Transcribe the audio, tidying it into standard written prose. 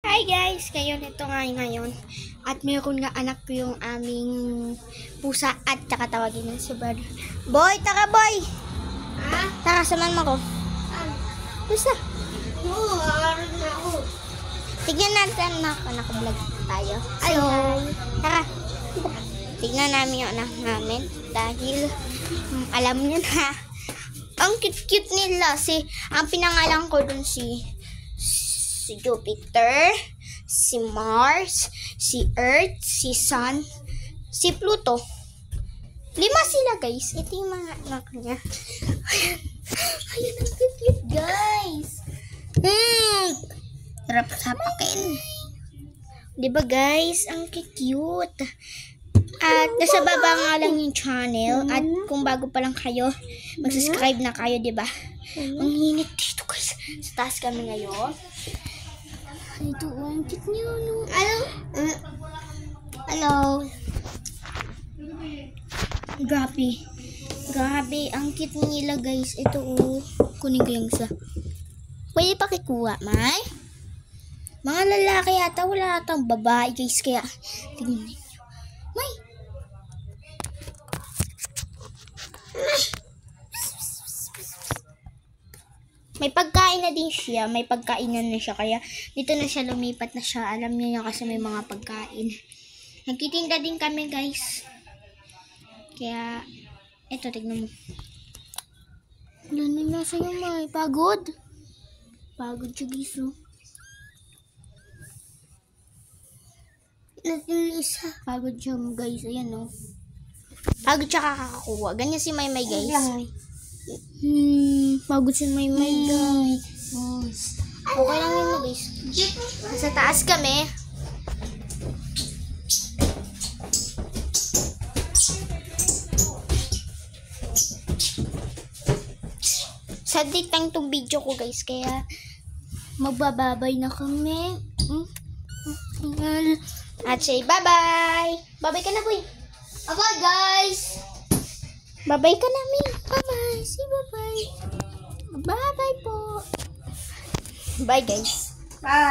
Hi guys! Ito nga ngayon. At mayroon nga anak ko yung aming pusa at saka tawagin na si Brad. Boy! Tara boy! Ha? Tara, saman mo ko. Pusa. Oo, aaral na ako. Tignan natin na naka-vlog tayo. Hello! Tara! Tignan namin yung anak namin dahil alam niyo na ang cute-cute nila. Ang pinangalan ko dun si Jupiter, si Mars, si Earth, si Sun, si Pluto. 5 sila guys. Ito yung mga anak niya. Ayan ang cute guys. Sarap sapakin. Diba guys? Ang cute. At nasa baba nga lang yung channel. At kung bago pa lang kayo, mag-subscribe na kayo, diba? Ang hinit dito guys. Sa taas kami ngayon. Ito, ang cute niyo, no? Hello? Grabe, ang cute nila, guys. Ito, kunin ko yung isa. Pwede pakikuha, May? Mga lalaki yata, wala atang babae, guys. Kaya, tingnan ninyo. May! May pagkain na din siya. May pagkainan na siya. Kaya dito na siya lumipat na siya. Alam niya kasi may mga pagkain. Nagtitinda din kami guys. Kaya eto tignan mo. Ano na sa'yo May? Pagod? Pagod siya guys oh. Isa. Pagod siya guys. Ayan oh. Pagod siya kakakuha. Ganyan si May guys. Pagod si May guys. Okay lang yun mo guys. Sa taas kami. Sadit lang itong video ko guys. Kaya magbababay na kami. At say bye-bye. Bye-bye ka na boy. Bye guys! Bye-bye ka na Mi. Bye-bye. Say bye-bye. Bye-bye po. Bye guys. Bye.